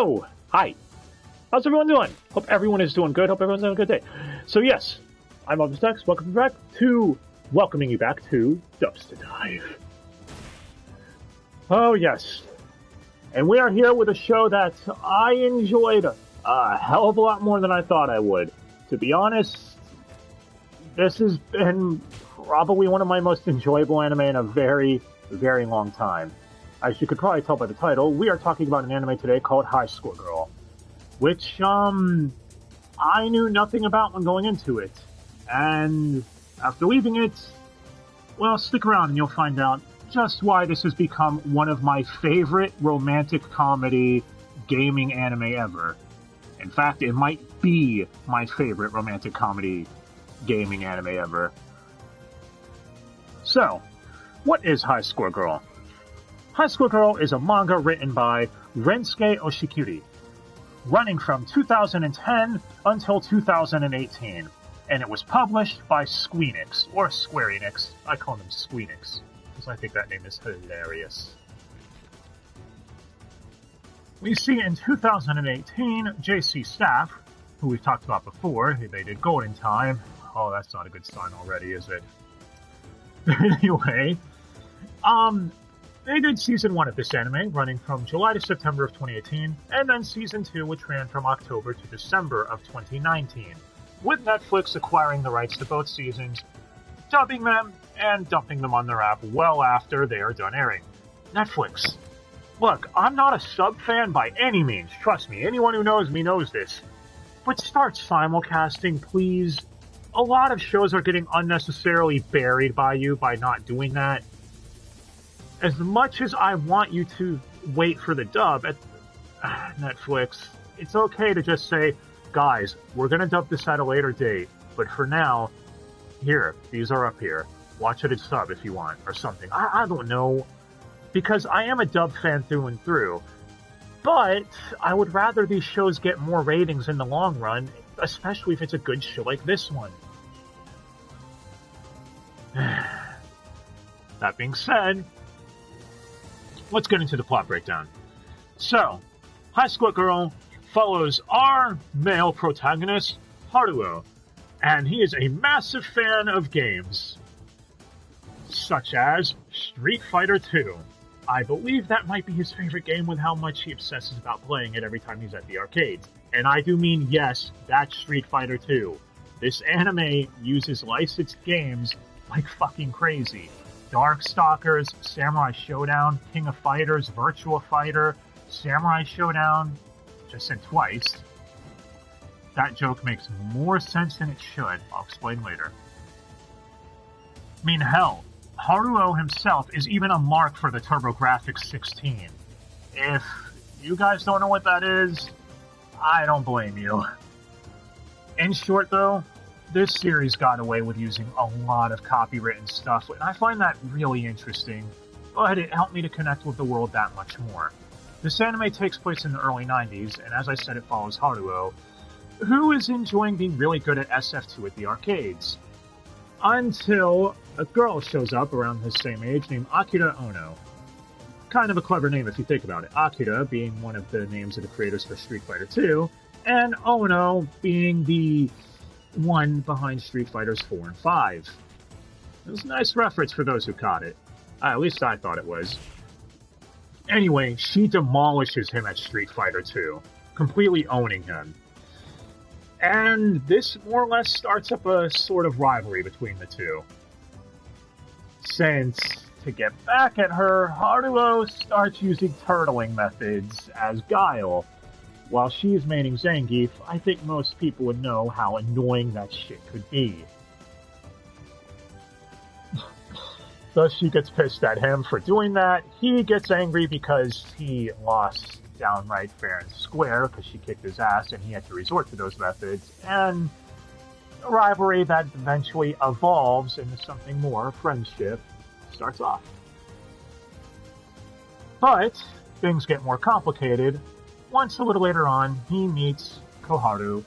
Hello! Hi! How's everyone doing? Hope everyone is doing good. Hope everyone's having a good day. So yes, I'm Elvis X. Welcoming you back to Dubster Dive. Oh yes. And we are here with a show that I enjoyed a hell of a lot more than I thought I would. To be honest, this has been probably one of my most enjoyable anime in a very, very long time. As you could probably tell by the title, we are talking about an anime today called High Score Girl, which, I knew nothing about when going into it. And after leaving it, well, stick around and you'll find out just why this has become one of my favorite romantic comedy gaming anime ever. In fact, it might be my favorite romantic comedy gaming anime ever. So, what is High Score Girl? High Score Girl is a manga written by Rensuke Oshikiri, running from 2010 until 2018, and it was published by Squeenix, or Square Enix. I call them Squeenix, because I think that name is hilarious. We see in 2018, JC Staff, who we've talked about before, they did Golden Time. Oh, that's not a good sign already, is it? Anyway, they did Season 1 of this anime, running from July to September of 2018, and then Season 2, which ran from October to December of 2019, with Netflix acquiring the rights to both seasons, dubbing them, and dumping them on their app well after they are done airing. Netflix. Look, I'm not a sub-fan by any means, trust me, anyone who knows me knows this. But start simulcasting, please. A lot of shows are getting unnecessarily buried by you by not doing that. As much as I want you to wait for the dub at Netflix, it's okay to just say, guys, we're going to dub this at a later date, but for now, here, these are up here. Watch it in sub if you want, or something. I don't know, because I am a dub fan through and through, but I would rather these shows get more ratings in the long run, especially if it's a good show like this one. That being said, let's get into the plot breakdown. So, High Score Girl follows our male protagonist, Haruo, and he is a massive fan of games, such as Street Fighter 2. I believe that might be his favorite game with how much he obsesses about playing it every time he's at the arcades. And I do mean, yes, that's Street Fighter 2. This anime uses licensed games like fucking crazy. Darkstalkers, Samurai Showdown, King of Fighters, Virtua Fighter, Samurai Showdown, just said twice. That joke makes more sense than it should. I'll explain later. I mean, hell, Haruo himself is even a mark for the TurboGrafx 16. If you guys don't know what that is, I don't blame you. In short, though, this series got away with using a lot of copywritten stuff, and I find that really interesting, but it helped me to connect with the world that much more. This anime takes place in the early 90s, and as I said, it follows Haruo, who is enjoying being really good at SF2 at the arcades. Until a girl shows up around his same age named Akira Ono. Kind of a clever name if you think about it. Akira being one of the names of the creators for Street Fighter 2, and Ono being the one behind Street Fighters 4 and 5. It was a nice reference for those who caught it. At least I thought it was. Anyway, she demolishes him at Street Fighter 2, completely owning him. And this more or less starts up a sort of rivalry between the two. Since, to get back at her, Haruo starts using turtling methods as guile. While she's maining Zangief, I think most people would know how annoying that shit could be. Thus, she gets pissed at him for doing that. He gets angry because he lost downright fair and square because she kicked his ass and he had to resort to those methods. And a rivalry that eventually evolves into something more, friendship, starts off. But things get more complicated once a little later on he meets Koharu,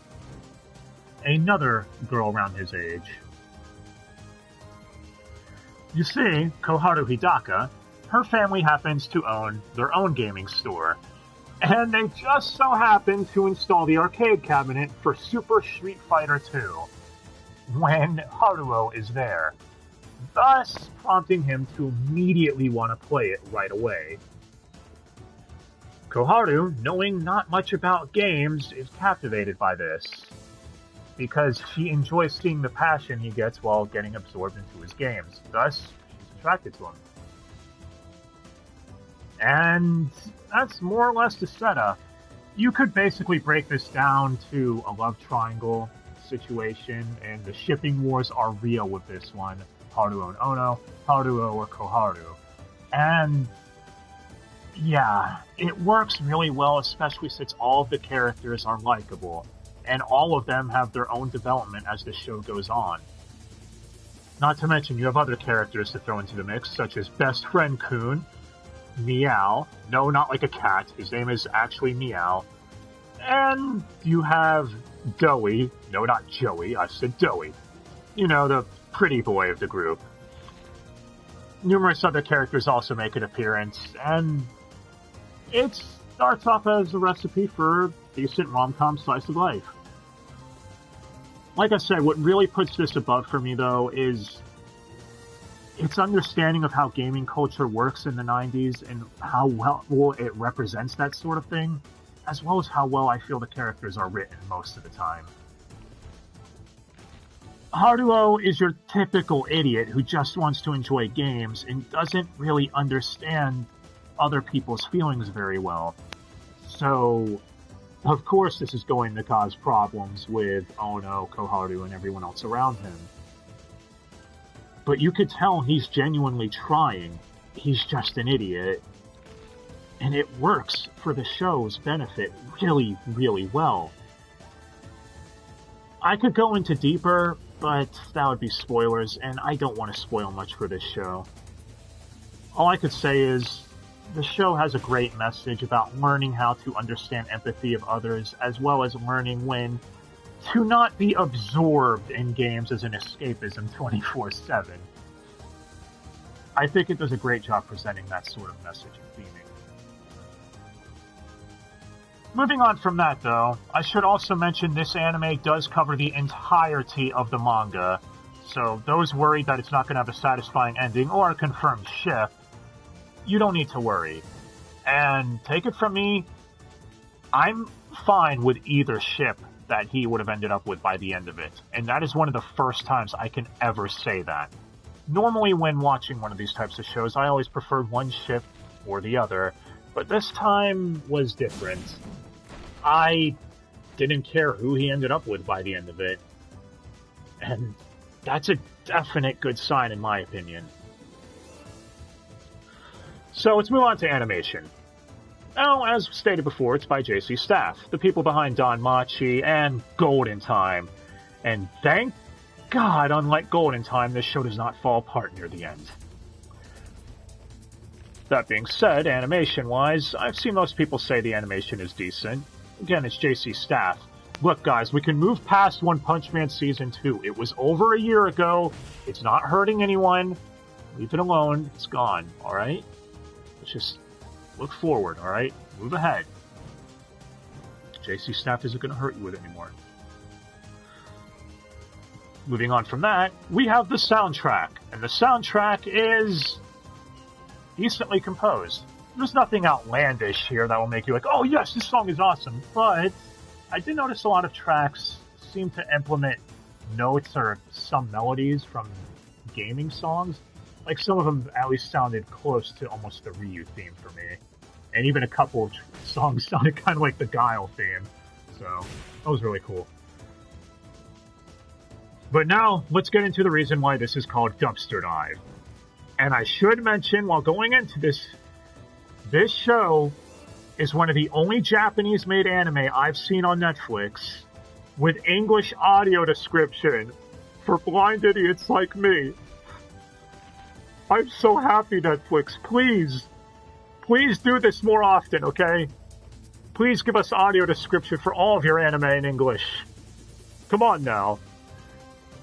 another girl around his age. You see, Koharu Hidaka, her family happens to own their own gaming store, And they just so happen to install the arcade cabinet for Super Street Fighter 2 when Haruo is there, thus prompting him to immediately want to play it right away. Koharu, knowing not much about games, is captivated by this, because she enjoys seeing the passion he gets while getting absorbed into his games. Thus, she's attracted to him. And that's more or less the setup. You could basically break this down to a love triangle situation, and the shipping wars are real with this one. Haruo and Ono, Haruo or Koharu. And yeah, it works really well, especially since all of the characters are likable, and all of them have their own development as the show goes on. Not to mention, you have other characters to throw into the mix, such as Best Friend Kun, Meow. No, not like a cat. His name is actually Meow. And you have Doey. No, not Joey. I said Doey. You know, the pretty boy of the group. Numerous other characters also make an appearance, and it starts off as a recipe for a decent rom-com slice of life. Like I said, what really puts this above for me, though, is its understanding of how gaming culture works in the 90s and how well it represents that sort of thing, as well as how well I feel the characters are written most of the time. Haruo is your typical idiot who just wants to enjoy games and doesn't really understand other people's feelings very well. So, of course, this is going to cause problems with Ono, Koharu, and everyone else around him. But you could tell he's genuinely trying. He's just an idiot. And it works for the show's benefit really, really well. I could go into deeper, but that would be spoilers, and I don't want to spoil much for this show. All I could say is, the show has a great message about learning how to understand empathy of others, as well as learning when to not be absorbed in games as an escapism 24/7. I think it does a great job presenting that sort of message and theming. Moving on from that, though, I should also mention this anime does cover the entirety of the manga, so those worried that it's not going to have a satisfying ending or a confirmed ship, you don't need to worry. And take it from me, I'm fine with either ship that he would have ended up with by the end of it, and that is one of the first times I can ever say that. Normally when watching one of these types of shows, I always preferred one ship or the other, but this time was different. I didn't care who he ended up with by the end of it, and that's a definite good sign in my opinion. So let's move on to animation. Now, as stated before, it's by JC Staff, the people behind Don Machi and Golden Time. And thank God, unlike Golden Time, this show does not fall apart near the end. That being said, animation-wise, I've seen most people say the animation is decent. Again, it's JC Staff. Look, guys, we can move past One Punch Man Season 2. It was over a year ago. It's not hurting anyone. Leave it alone. It's gone, alright? Let's just look forward, alright? Move ahead. JC Staff isn't going to hurt you with it anymore. Moving on from that, we have the soundtrack. And the soundtrack is decently composed. There's nothing outlandish here that will make you like, oh yes, this song is awesome. But I did notice a lot of tracks seem to implement notes or some melodies from gaming songs. Like some of them at least sounded close to almost the Ryu theme for me. And even a couple of songs sounded kind of like the Guile theme. So that was really cool. But now, let's get into the reason why this is called Dubster Dive. And I should mention, while going into this show is one of the only Japanese-made anime I've seen on Netflix with English audio description for blind idiots like me. I'm so happy, Netflix. Please do this more often, okay? Please give us audio description for all of your anime in English. Come on now.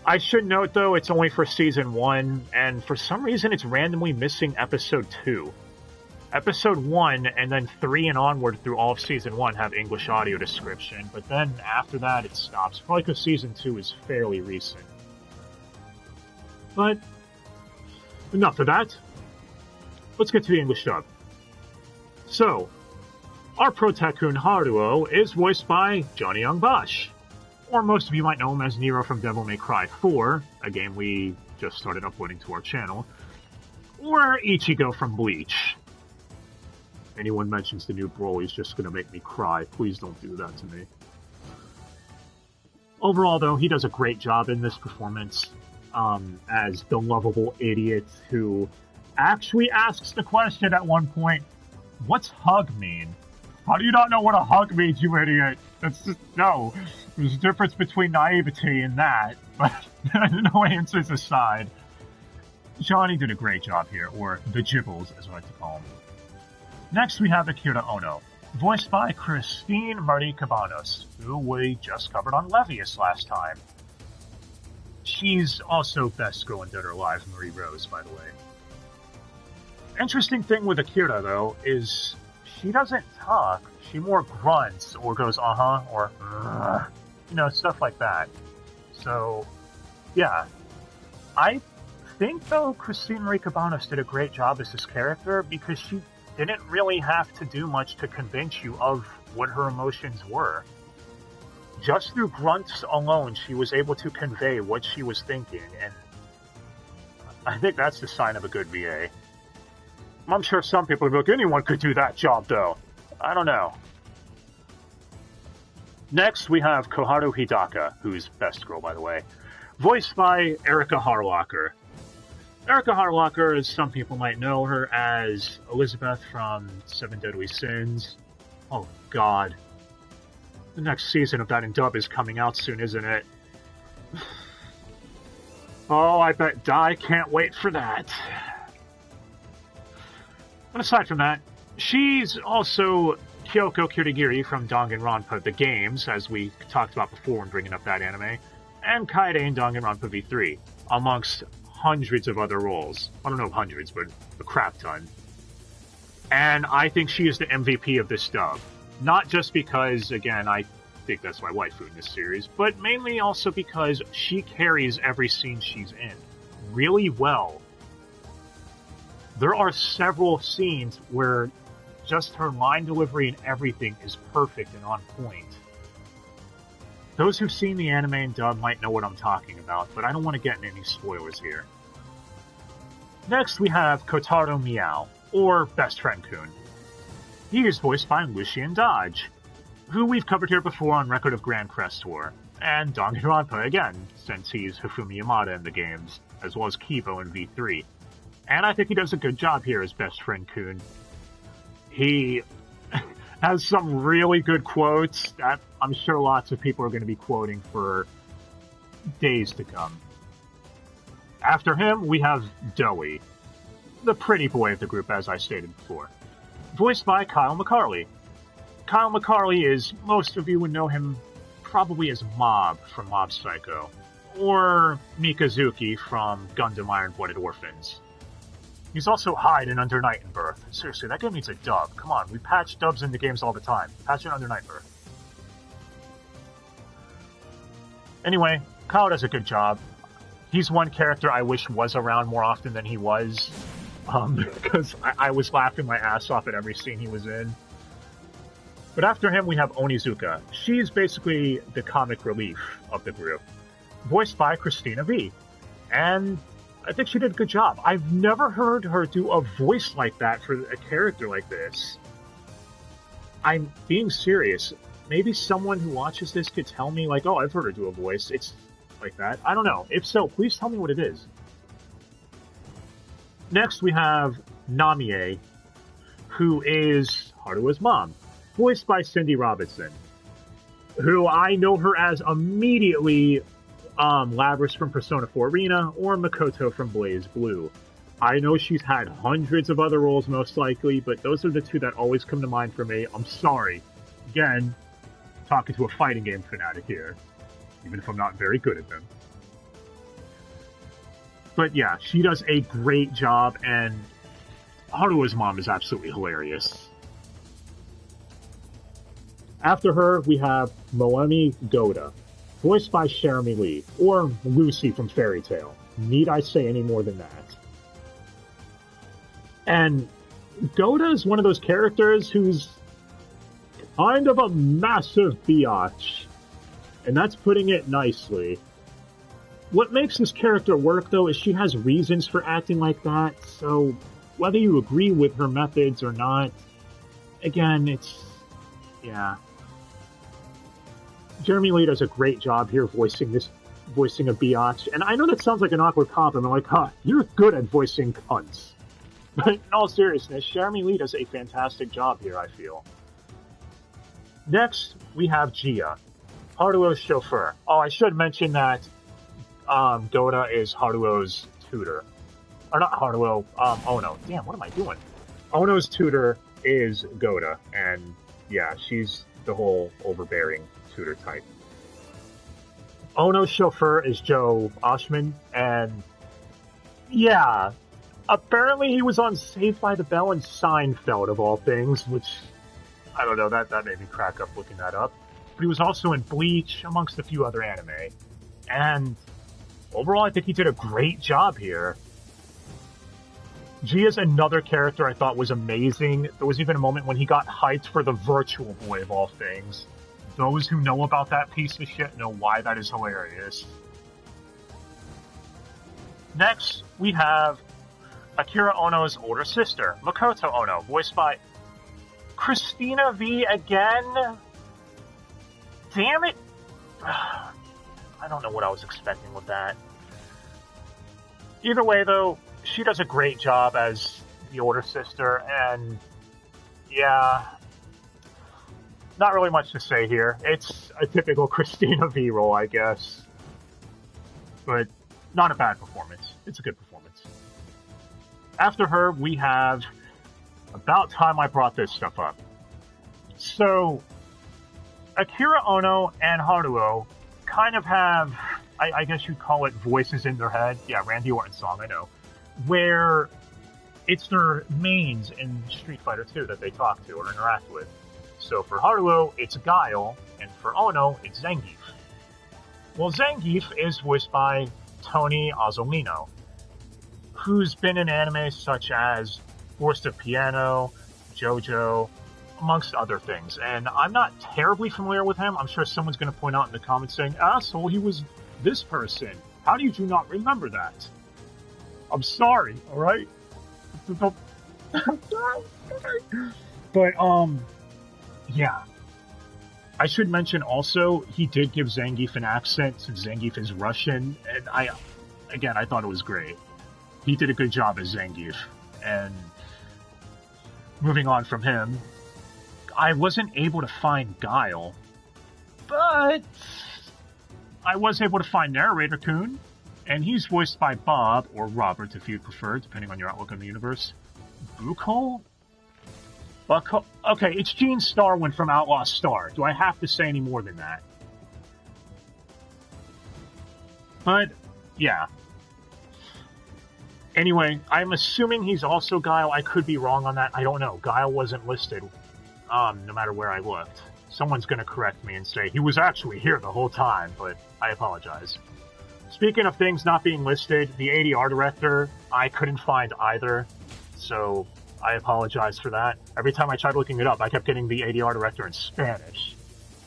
I should note, though, it's only for Season 1, and for some reason it's randomly missing Episode 2. Episode 1 and then 3 and onward through all of Season 1 have English audio description, but then after that it stops, probably because Season 2 is fairly recent. But enough of that. Let's get to the English dub. So, our Pro Tycoon Haruo is voiced by Johnny Young Bosch, or most of you might know him as Nero from Devil May Cry 4, a game we just started uploading to our channel, or Ichigo from Bleach. Anyone mentions the new Broly's just gonna make me cry. Please don't do that to me. Overall, though, he does a great job in this performance as the lovable idiot who actually asks the question at one point, what's hug mean? How do you not know what a hug means, you idiot? That's just, no. There's a difference between naivety and that, but no answers aside. Johnny did a great job here, or the Gibbles, as I like to call him. Next, we have Akira Ono, voiced by Christine Marie Cabanos, who we just covered on Levius last time. She's also best girl in Dead or Alive, Marie Rose, by the way. Interesting thing with Akira, though, is she doesn't talk. She more grunts, or goes, uh-huh, or, you know, stuff like that. So, yeah. I think, though, Christine Marie Cabanos did a great job as this character, because she didn't really have to do much to convince you of what her emotions were. Just through grunts alone, she was able to convey what she was thinking, and I think that's the sign of a good VA. I'm sure some people would be like, anyone could do that job, though. I don't know. Next, we have Koharu Hidaka, who's best girl, by the way, voiced by Erica Harlocker. Erica Harlocker, as some people might know her as Elizabeth from Seven Deadly Sins. Oh, God. The next season of that in dub is coming out soon, isn't it? Oh, I bet Dai can't wait for that. But aside from that, she's also Kyoko Kirigiri from Danganronpa the Games, as we talked about before when bringing up that anime, and Kaede in Danganronpa V3, amongst hundreds of other roles. I don't know if hundreds, but a crap ton. And I think she is the MVP of this dub. Not just because, again, I think that's my waifu in this series, but mainly also because she carries every scene she's in really well. There are several scenes where just her line delivery and everything is perfect and on point. Those who've seen the anime and dub might know what I'm talking about, but I don't want to get in any spoilers here. Next, we have Kotaro Miao, or Best Friend Kun. He is voiced by Lucien Dodge, who we've covered here before on Record of Grand Crest Tour, and Danganronpa again, since he's Hifumi Yamada in the games, as well as Kibo in V3. And I think he does a good job here as Best Friend Kun. He has some really good quotes that I'm sure lots of people are going to be quoting for days to come. After him, we have Doey, the pretty boy of the group, as I stated before, voiced by Kyle McCarley. Kyle McCarley is, most of you would know him probably as Mob from Mob Psycho, or Mikazuki from Gundam Iron-Blooded Orphans. He's also Hyde in Under Night and Birth. Seriously, that game needs a dub. Come on, we patch dubs into games all the time. Patch it Under Night and Birth. Anyway, Kyle does a good job. He's one character I wish was around more often than he was, because I was laughing my ass off at every scene he was in. But after him, we have Onizuka. She's basically the comic relief of the group, voiced by Christina V. And I think she did a good job. I've never heard her do a voice like that for a character like this. I'm being serious. Maybe someone who watches this could tell me, like, oh, I've heard her do a voice. It's like that. I don't know. If so, please tell me what it is. Next, we have Namie, who is Haruo's mom, voiced by Cindy Robinson, who I know her as immediately Labris from Persona 4 Arena or Makoto from Blaze Blue. I know she's had hundreds of other roles most likely, but those are the two that always come to mind for me. I'm sorry. Again, talking to a fighting game fanatic here, even if I'm not very good at them. But yeah, she does a great job, and Haruo's mom is absolutely hilarious. After her, we have Moemi Goda, voiced by Jeremy Lee, or Lucy from Fairy Tail. Need I say any more than that? And Goda is one of those characters who's kind of a massive biatch, and that's putting it nicely. What makes this character work, though, is she has reasons for acting like that, so whether you agree with her methods or not, again, yeah. Jeremy Lee does a great job here voicing a biatch, and I know that sounds like an awkward compliment, like, huh, you're good at voicing cunts. But in all seriousness, Jeremy Lee does a fantastic job here, I feel. Next, we have Gia, Haruo's chauffeur. Oh, I should mention that Goda is Haruo's tutor. Or not Haruo, Ono. Damn, what am I doing? Ono's tutor is Goda, and yeah, she's the whole overbearing tutor type. Ono's chauffeur is Joe Oshman, and yeah, apparently he was on Saved by the Bell and Seinfeld, of all things, which, I don't know, that made me crack up looking that up. But he was also in Bleach, amongst a few other anime. And overall, I think he did a great job here. Gia's another character I thought was amazing. There was even a moment when he got hyped for the Virtual Boy, of all things. Those who know about that piece of shit know why that is hilarious. Next, we have Akira Ono's older sister, Makoto Ono, voiced by Christina V again? Damn it! I don't know what I was expecting with that. Either way, though, she does a great job as the older sister, and yeah, not really much to say here. It's a typical Christina V role, I guess. But not a bad performance. It's a good performance. After her, we have... About time I brought this stuff up. So, Akira Ono and Haruo kind of have, I guess you'd call it voices in their head. Yeah, Randy Orton song, I know. Where it's their mains in Street Fighter 2 that they talk to or interact with. So for Haruo, it's Guile, and for Ono, it's Zangief. Well, Zangief is voiced by Tony Azzolino, who's been in anime such as Forest of Piano, JoJo, amongst other things. And I'm not terribly familiar with him. I'm sure someone's going to point out in the comments saying, asshole, he was this person. How do you not remember that? I'm sorry, alright? I'm sorry. But, yeah. I should mention also, he did give Zangief an accent, since Zangief is Russian, and I thought it was great. He did a good job as Zangief, and moving on from him, I wasn't able to find Guile, but I was able to find Narrator Kun, and he's voiced by Bob, or Robert if you'd prefer, depending on your outlook on the universe. Buchholz? Okay, it's Gene Starwin from Outlaw Star. Do I have to say any more than that? But, yeah. Anyway, I'm assuming he's also Guile. I could be wrong on that. I don't know. Guile wasn't listed, no matter where I looked. Someone's going to correct me and say, he was actually here the whole time, but I apologize. Speaking of things not being listed, the ADR director, I couldn't find either, so I apologize for that. Every time I tried looking it up, I kept getting the ADR director in Spanish.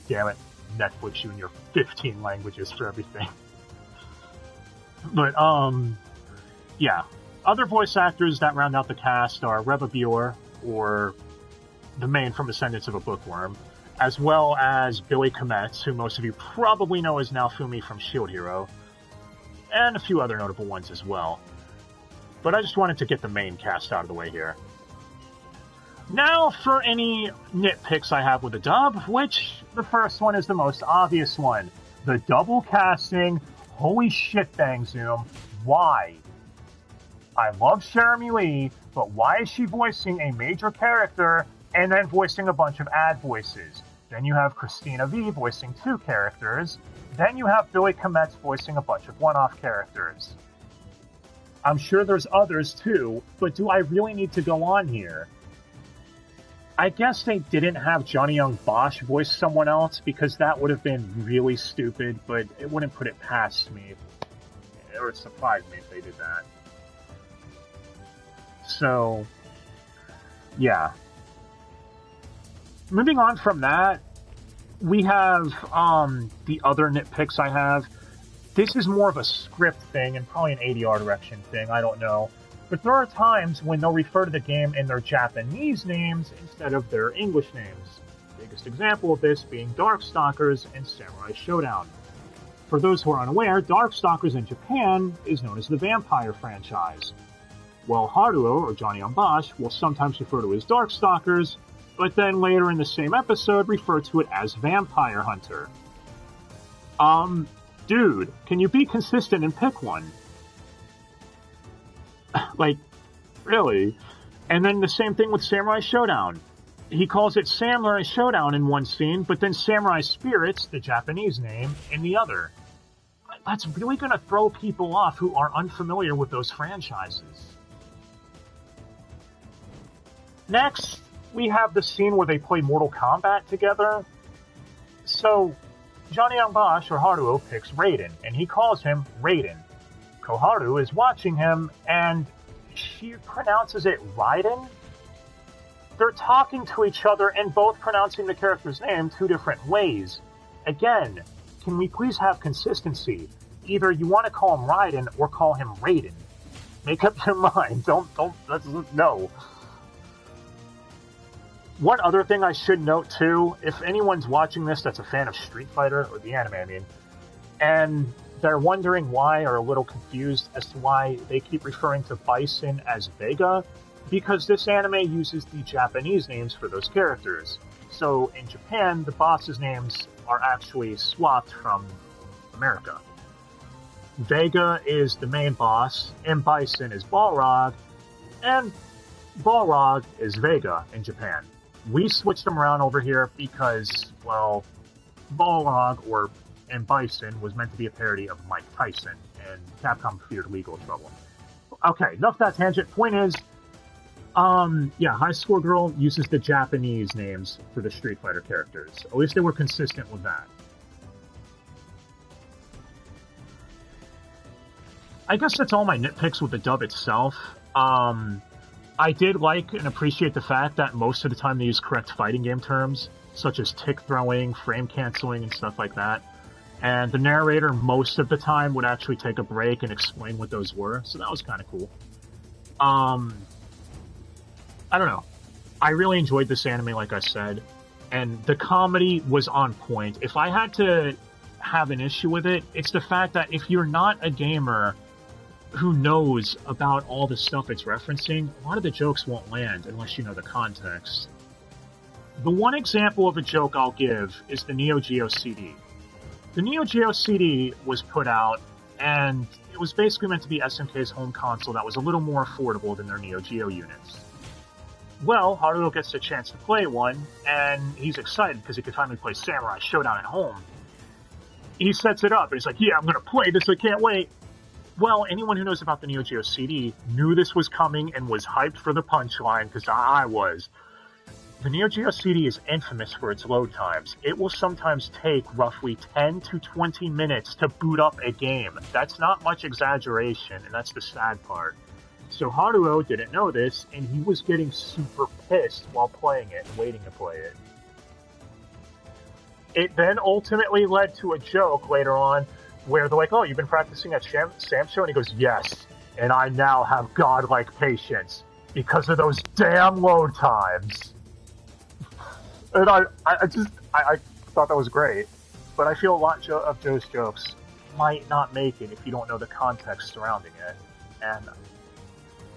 Damn it, Netflix, you and your 15 languages for everything. But, yeah. Other voice actors that round out the cast are Reba Bior, or the main from Ascendance of a Bookworm, as well as Billy Kometz, who most of you probably know as Naofumi from Shield Hero, and a few other notable ones as well. But I just wanted to get the main cast out of the way here. Now for any nitpicks I have with the dub, which the first one is the most obvious one. The double casting, holy shit bang zoom, why? I love Jeremy Lee, but why is she voicing a major character and then voicing a bunch of ad voices? Then you have Christina V voicing 2 characters. Then you have Billy Kometz voicing a bunch of one-off characters. I'm sure there's others too, but do I really need to go on here? I guess they didn't have Johnny Young Bosch voice someone else because that would have been really stupid, but it wouldn't put it past me, or surprise me if they did that. So, yeah. Moving on from that, we have the other nitpicks I have. This is more of a script thing and probably an ADR direction thing, I don't know. But there are times when they'll refer to the game in their Japanese names instead of their English names. Biggest example of this being Darkstalkers and Samurai Showdown. For those who are unaware, Darkstalkers in Japan is known as the Vampire franchise. While Haruo, or Johnny on Bosch, will sometimes refer to as Darkstalkers, but then later in the same episode refer to it as Vampire Hunter. Dude, can you be consistent and pick one? Like, really? And then the same thing with Samurai Showdown. He calls it Samurai Showdown in one scene, but then Samurai Spirits, the Japanese name, in the other. That's really going to throw people off who are unfamiliar with those franchises. Next, we have the scene where they play Mortal Kombat together. So, Johnny Young Bosch, or Haruo, picks Raiden, and he calls him Raiden. Koharu is watching him, and she pronounces it Raiden? They're talking to each other and both pronouncing the character's name two different ways. Again, can we please have consistency? Either you want to call him Raiden or call him Raiden. Make up your mind. No. One other thing I should note too, if anyone's watching this that's a fan of Street Fighter, or the anime I mean, and they're wondering why or a little confused as to why they keep referring to Bison as Vega, because this anime uses the Japanese names for those characters. So in Japan, the bosses' names are actually swapped from America. Vega is the main boss, and Bison is Balrog, and Balrog is Vega in Japan. We switched them around over here because, well, Balrog and Bison was meant to be a parody of Mike Tyson, and Capcom feared legal trouble. Okay, enough that tangent. Point is, High Score Girl uses the Japanese names for the Street Fighter characters. At least they were consistent with that. I guess that's all my nitpicks with the dub itself. I did like and appreciate the fact that most of the time they use correct fighting game terms, such as tick throwing, frame canceling, and stuff like that. And the narrator, most of the time, would actually take a break and explain what those were, so that was kind of cool. I don't know. I really enjoyed this anime, like I said, and the comedy was on point. If I had to have an issue with it, it's the fact that if you're not a gamer who knows about all the stuff it's referencing, a lot of the jokes won't land unless you know the context. The one example of a joke I'll give is the Neo Geo CD. The Neo Geo CD was put out, and it was basically meant to be SNK's home console that was a little more affordable than their Neo Geo units. Well, Haruo gets a chance to play one, and he's excited because he can finally play Samurai Showdown at home. He sets it up, and he's like, yeah, I'm going to play this, I can't wait. Well, anyone who knows about the Neo Geo CD knew this was coming and was hyped for the punchline, because I was. The Neo Geo CD is infamous for its load times. It will sometimes take roughly 10 to 20 minutes to boot up a game. That's not much exaggeration, and that's the sad part. So Haruo didn't know this, and he was getting super pissed while playing it and waiting to play it. It then ultimately led to a joke later on where they're like, oh, you've been practicing at Sam's show? And he goes, yes, and I now have godlike patience because of those damn load times. And I thought that was great, but I feel a lot of Joe's jokes might not make it if you don't know the context surrounding it, and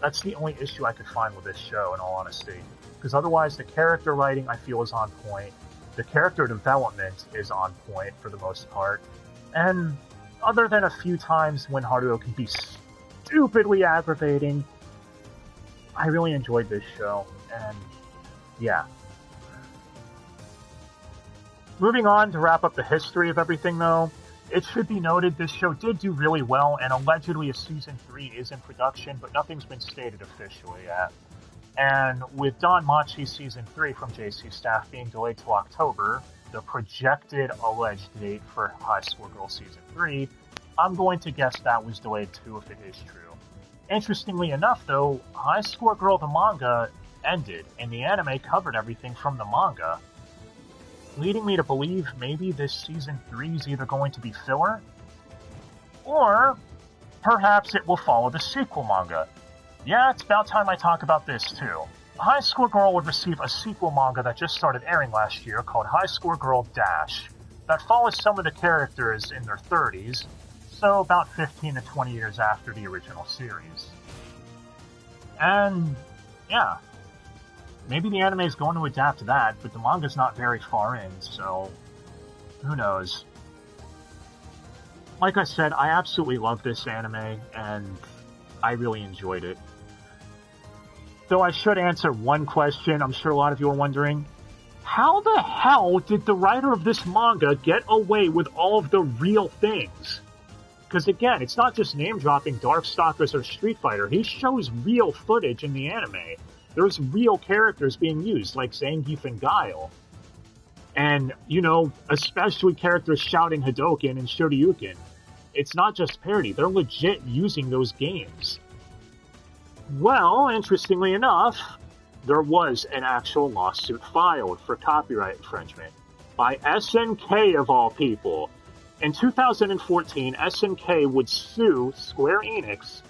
that's the only issue I could find with this show, in all honesty, because otherwise the character writing I feel is on point, the character development is on point for the most part, and other than a few times when Haruo can be stupidly aggravating, I really enjoyed this show, and yeah. Moving on to wrap up the history of everything, though, It should be noted this show did do really well, and allegedly a season 3 is in production, but nothing's been stated officially yet. And with Don Machi's season 3 from JC Staff being delayed till October, the projected alleged date for High Score Girl season 3, I'm going to guess that was delayed too if it is true. Interestingly enough, though, High Score Girl the manga ended, and the anime covered everything from the manga, leading me to believe maybe this season 3 is either going to be filler, or perhaps it will follow the sequel manga. Yeah, it's about time I talk about this too. High Score Girl would receive a sequel manga that just started airing last year called High Score Girl Dash, that follows some of the characters in their 30s, so about 15 to 20 years after the original series. And, yeah, maybe the anime is going to adapt to that, but the manga's not very far in, so who knows. Like I said, I absolutely love this anime, and I really enjoyed it. Though I should answer one question I'm sure a lot of you are wondering. How the hell did the writer of this manga get away with all of the real things? Because again, it's not just name-dropping Darkstalkers or Street Fighter. He shows real footage in the anime. There's real characters being used, like Zangief and Guile. And, you know, especially characters shouting Hadouken and Shoryuken. It's not just parody, they're legit using those games. Well, interestingly enough, there was an actual lawsuit filed for copyright infringement by SNK of all people. In 2014, SNK would sue Square Enix,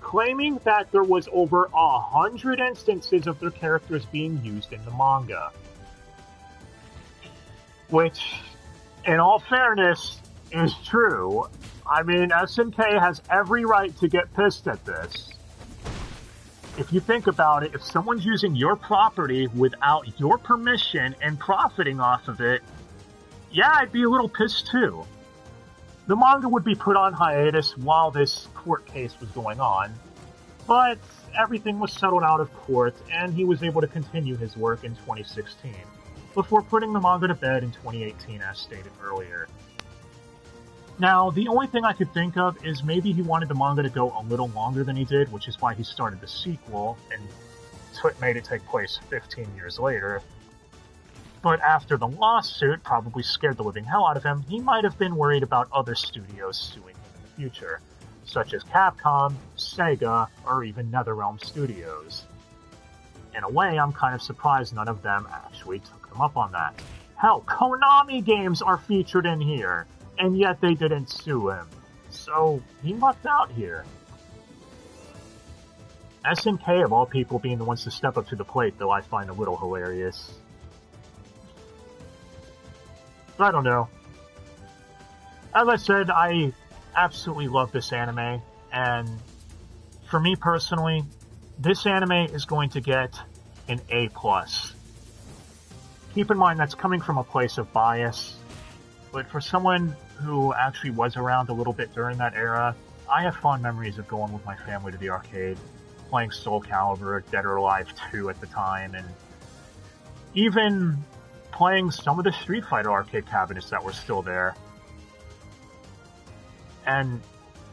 claiming that there was over 100 instances of their characters being used in the manga. Which, in all fairness, is true. I mean, SNK has every right to get pissed at this. If you think about it, if someone's using your property without your permission and profiting off of it, yeah, I'd be a little pissed too. The manga would be put on hiatus while this court case was going on, but everything was settled out of court and he was able to continue his work in 2016, before putting the manga to bed in 2018 as stated earlier. Now, the only thing I could think of is maybe he wanted the manga to go a little longer than he did, which is why he started the sequel and made it take place 15 years later. But after the lawsuit probably scared the living hell out of him, he might have been worried about other studios suing him in the future, such as Capcom, Sega, or even NetherRealm Studios. In a way, I'm kind of surprised none of them actually took him up on that. Hell, Konami games are featured in here, and yet they didn't sue him. So, he lucked out here. SNK of all people being the ones to step up to the plate, though, I find a little hilarious. I don't know. As I said, I absolutely love this anime, and for me personally, this anime is going to get an A+. Keep in mind that's coming from a place of bias, but for someone who actually was around a little bit during that era, I have fond memories of going with my family to the arcade, playing Soul Calibur, Dead or Alive 2 at the time, and even playing some of the Street Fighter arcade cabinets that were still there. And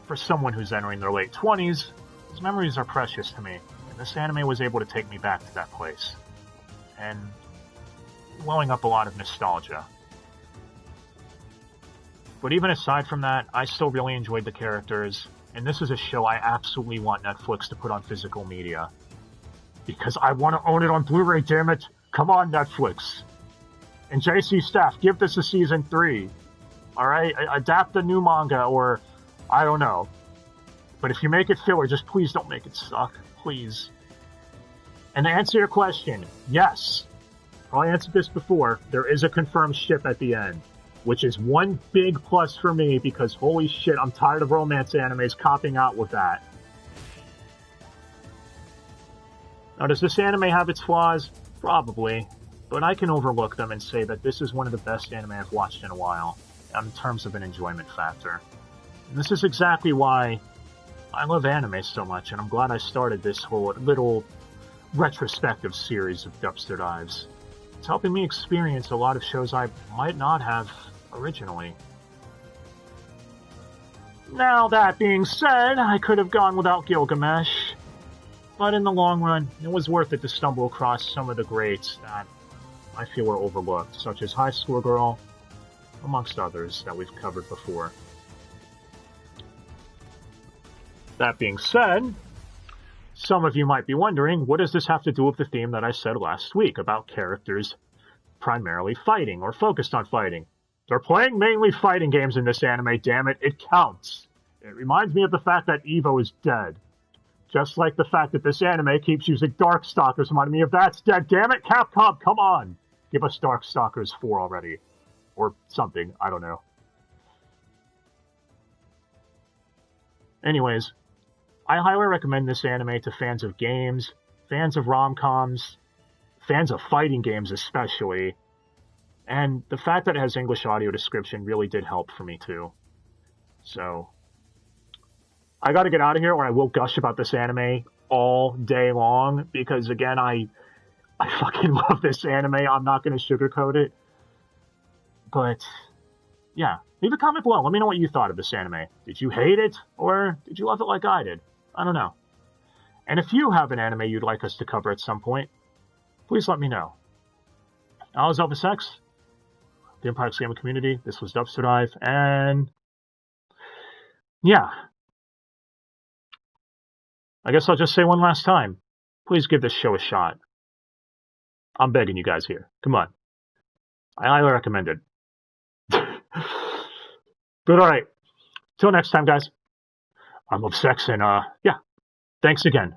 for someone who's entering their late 20s, those memories are precious to me, and this anime was able to take me back to that place, and welling up a lot of nostalgia. But even aside from that, I still really enjoyed the characters, and this is a show I absolutely want Netflix to put on physical media. Because I want to own it on Blu-ray, damn it! Come on, Netflix! And JC Staff, give this a season 3. Alright? Adapt the new manga, or I don't know. But if you make it filler, just please don't make it suck. Please. And to answer your question, yes. I answered this before. There is a confirmed ship at the end, which is one big plus for me because holy shit, I'm tired of romance animes copping out with that. Now, does this anime have its flaws? Probably. But I can overlook them and say that this is one of the best anime I've watched in a while, in terms of an enjoyment factor. And this is exactly why I love anime so much, and I'm glad I started this whole little retrospective series of Dubster Dives. It's helping me experience a lot of shows I might not have originally. Now, that being said, I could have gone without Gilgamesh, but in the long run, it was worth it to stumble across some of the greats that I feel were overlooked, such as High School Girl, amongst others that we've covered before. That being said, some of you might be wondering, what does this have to do with the theme that I said last week about characters primarily fighting or focused on fighting? They're playing mainly fighting games in this anime, damn it, it counts. It reminds me of the fact that Evo is dead. Just like the fact that this anime keeps using Darkstalkers reminding me of that's dead, damn it, Capcom, come on! Give us Darkstalkers 4 already. Or something, I don't know. Anyways, I highly recommend this anime to fans of games, fans of rom-coms, fans of fighting games especially, and the fact that it has English audio description really did help for me too. So, I gotta get out of here or I will gush about this anime all day long, because again, I fucking love this anime, I'm not gonna sugarcoat it. But, yeah, leave a comment below, let me know what you thought of this anime. Did you hate it, or did you love it like I did? I don't know. And if you have an anime you'd like us to cover at some point, please let me know. I was Elvis X, the Empire Gaming Community. This was Dubster Dive, and yeah. I guess I'll just say one last time. Please give this show a shot. I'm begging you guys here. Come on. I highly recommend it. But alright. Till next time, guys. I'm Elvis X, and yeah. Thanks again.